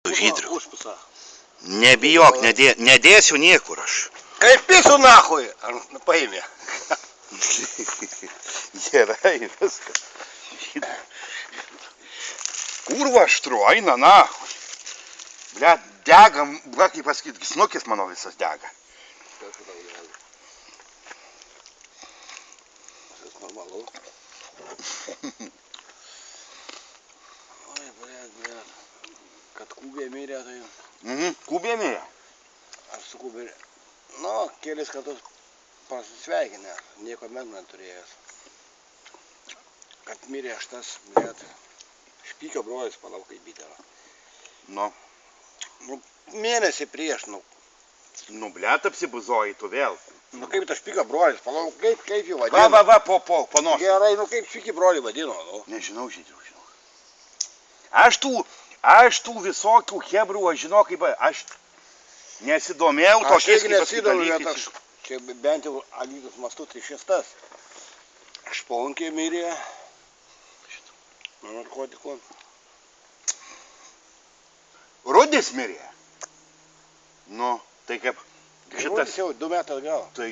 Žydriu. Užpisa. Nebijok, nedėsiu niekur aš. Kaip pisu nahui, paėmė. Gerai, viskas. Kurva aštru, eina nahui. Bля, dega, bля, kaip pasakyt, snukis mano visas dega. Tas normalu. Oi, bля. Kad Kubė mirė, tai... Kubė mirė? Aš su Kubė... Nu, kelis kartus pasisveikinę, nieko men neturėjęs. Kad mirė aš tas, blėt, Špykio brolis, palauk, kaip bitėra. Nu. Nu, mėnesį prieš, nu. Nu, blėt, apsibuzoji tu vėl. Nu, kaip tas Špykio brolis, palauk, kaip jį vadino. Va, panos. Gerai, nu, kaip Špykį brolį vadino, nu. Nežinau, Žydriu, žinau. Aš tų visokių hebrų, aš žinau, kaip aš nesidomėjau tokiais kaip dalykais. Čia bent jau Alytus mastu 300. Šponkė mirė. Narkotiko. Rudis mirė. Nu, tai kaip šitas... Rudis jau 2 metai atgal. Tai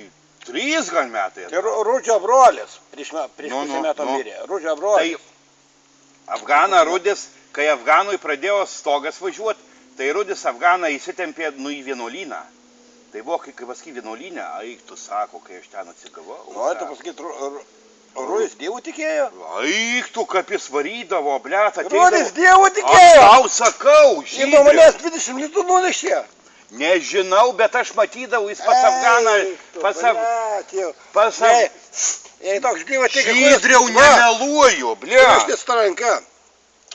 3 gal metai. Tai Rudžio brolis prieš pusę metų mirė. Rudžio brolis. Tai Afganą Rudis, kai Afganui pradėjo stogas važiuoti, tai Rudis Afganą įsitempė į vienuolyną. Tai buvo, kai pasaky vienuolynę, eik, tu sako, kai aš ten atsigavau. Nu, tu pasakyt, Rudis Dievų tikėjo? Eik, tu kaip jis varydavo, blėt, ateidavo. Rudis Dievų tikėjo! Aš tau sakau, Žydriu. Ir nuo manęs 20 litrų nunešė. Nežinau, bet aš matydavau, jis pas Afganą, Žydriau, nemeluoju, blėt. Aš tą ranką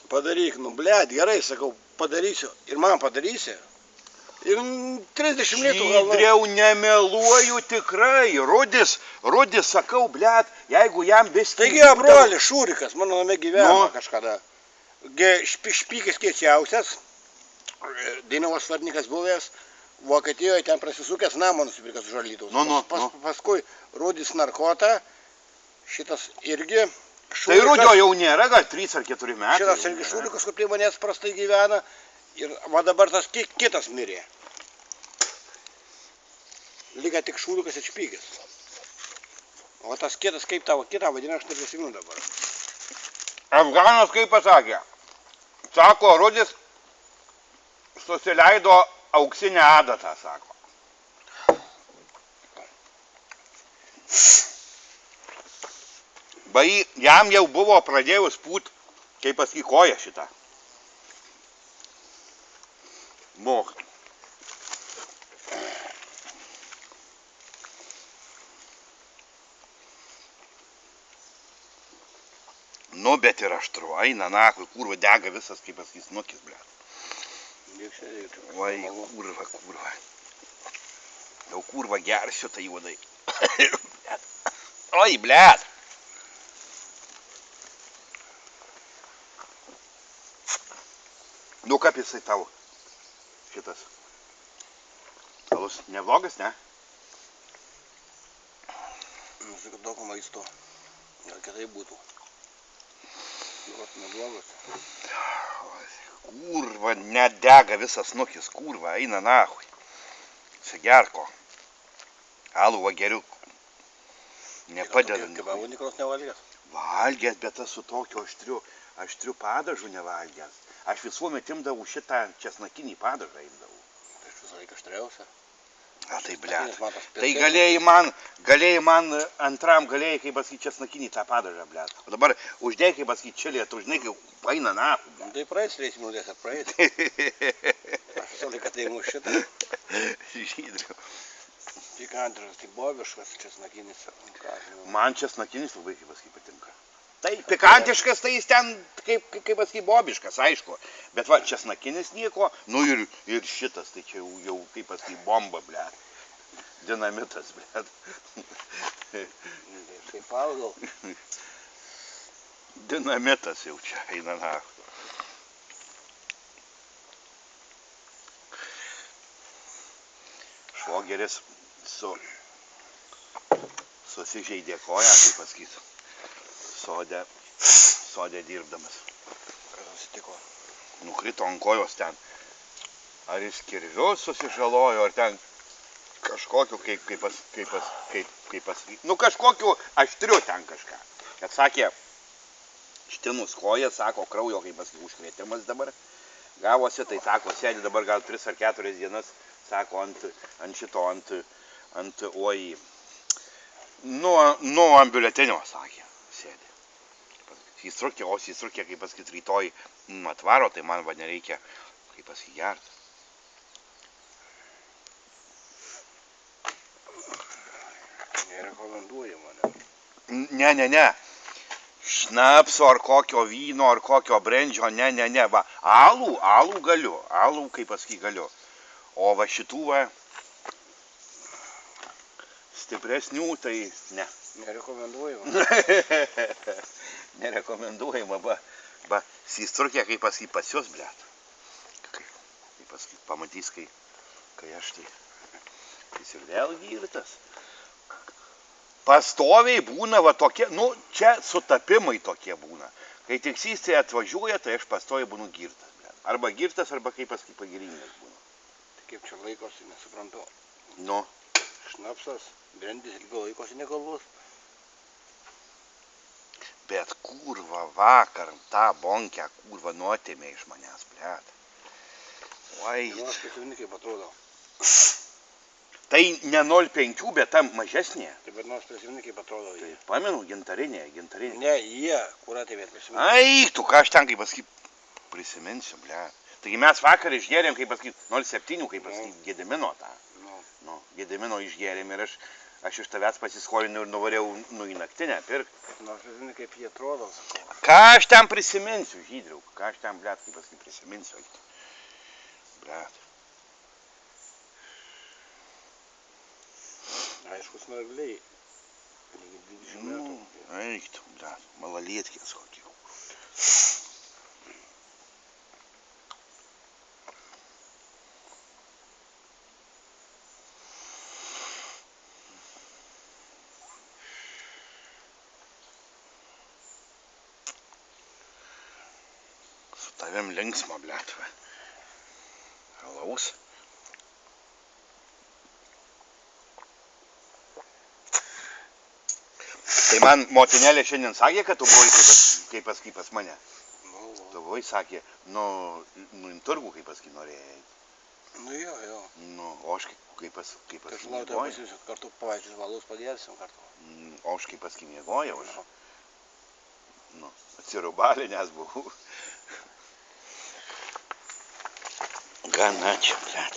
padaryk, nu, blėt, gerai, sakau, padarysiu. Ir man padarysi. Ir 30 litrų gal. Žydriau, nemeluoju tikrai. Rudis, sakau, blėt, jeigu jam vis... Taigi, brolis Šūrikas, mano name gyveno kažkada. Špykis kiečiausias, Dainavos vardininkas buvęs, Vokietijoje ten prasisukęs namą nusipirkęs už Alytaus. Paskui Rudis narkota, šitas irgi Šūrikas. Tai Rudžio jau nėra, gal 3 ar 4 metai. Šitas irgi Šūrikas, kur prie manęs prastai gyvena. Ir va dabar tas kitas mirė. Lyga tik Šūrikas ir Špykis. O tas kitas, kaip tavo kitą vadina, aš neprisimenu dabar. Afganas kaip pasakė. Sako, Rudis susileido auksinę adatą, sako. Jam jau buvo pradėjus pūt, kaip pasaky, koja šitą. Bok. Nu, bet ir aštru, eina nakui, kurva dega visas, kaip pasakys, nukis, blėt. Oi, kurva. Jau kurva gersiu tai juodai. Oi, blėt. Nu, kaip jisai tau šitas? Alus neblogas, ne? Nu, sakai, daug maisto. Gal kitaip būtų. Neblogas. Kurva, nedega visas nukis, kurva, eina nahui. Sigerko. Alų va geriu. Nepadedant. Kaip alų Nikros nevalgęs? Valgęs, bet tas su tokiu aštriu padažu nevalgęs. Aš visuomet imdavau šitą česnakinį padažą imdavau. Tai aš visą laiką aštriausia. A tai blėt. Tai galėjai man antram galėjai, kaip pasakyt, česnakinį tą padažą, blėt. O dabar uždėjai, kaip pasakyt, čilė, tu žinai, kaip eina nahu. Tai praeis 3 minutės ar praeis. Aš visą laiką tai imu šitą. Žydriu. Pikantiškas, tai bobiškas česnakinis. Man česnakinis labai, kaip pasakyt, patinka. Tai pikantiškas, tai jis ten, kaip pasakyt, bobiškas, aišku. Bet va, česnakinis nieko, nu ir šitas, tai čia jau, kaip pasakyt, bomba, blėt. Dinamitas, blėt. Kaip valgau. Dinamitas jau čia eina na. Švogeris susižeidė koją, kaip pasakyt. Sode dirbdamas. Kas atsitiko? Nukrito ant kojos ten. ar jis kirvius susižalojo, ar ten kažkokiu, kaip pasakyti, nu kažkokiu aštriu ten kažką. Kad sakė, štinus koją, sako, kraujo, kaip pasakyti, užkrėtimas dabar gavosi, tai sako, sėdi dabar gal 3 ar 4 dienas, sako, ant ant biuletenio, sakė, sėdi. Įstrukė, kaip pasakyti, rytoj atvaro, tai man va nereikia, kaip pasakyti, gerti. Nerekomenduojama, ne? Ne. Šnapso ar kokio vyno, ar kokio brendžio, ne. Va, alų galiu, kaip pasakyti, galiu. O va šitų va stipresnių, tai ne. Nerekomenduojama. Nerekomenduojama, va, įstrukė, kaip pasakyti, pas jos, blet. Kaip pasakyti, pamatys, kai aš tai. Jis ir vėl girtas. Pastoviai būna va tokie, nu, čia sutapimai tokie būna. Kai tik jisai atvažiuoja, tai aš pastoviai būnu girtas. Arba girtas, arba kaip pasakyti, pagiringas būna. Tai kaip čia laikosi, nesuprantu. Nu. Šnapsas, brendis ilgiau laikosi negalvos. Bet kurva vakar tą bonkę, kurva nuotėmė iš manęs, blet. Oi. Vienos prisimeni, kaip atrodo. Tai ne 0,5, bet ta mažesnė. Tai bet nors prisimeni, kaip atrodo. Tai pamenu, gintarinė. Ne, jie, kur atėmėt prisimeni. Ai, tu ką aš ten, kaip pasakyti, prisiminsiu, ble. Taigi mes vakar išgėrėm, kaip pasakyti, 0,7, kaip pasakyti, Gedimino tą. Nu, Gedimino išgėrėm ir aš iš tavęs pasiskolinau ir nuvarėjau į naktinę pirkti. Nors prisimeni, kaip jie atrodo, sakau. Ką aš ten prisiminsiu, Žydriau, ką aš ten, ble, kaip pasakyti, prisiminsiu. Ble. Aišku, snargliai. Lygiai 20 metų. Eiktų, blet, malalietkės kokie. Su tavim linksma, blet, va. Alaus. Tai man motinėlė šiandien sakė, kad tu buvai kaip pasakyti pas mane. Tu buvai, sakė, nu, į turgų, kaip pasakyti, norėjai eiti. Nu jo. Nu, o aš kaip pasakyti, Aš noriu tave pasiūsiu, kartu pavaičius valus padėsim kartu. O aš kaip pasakyti, miegojau aš. Nu, atsirubalinęs buvau. Gana čia, blet.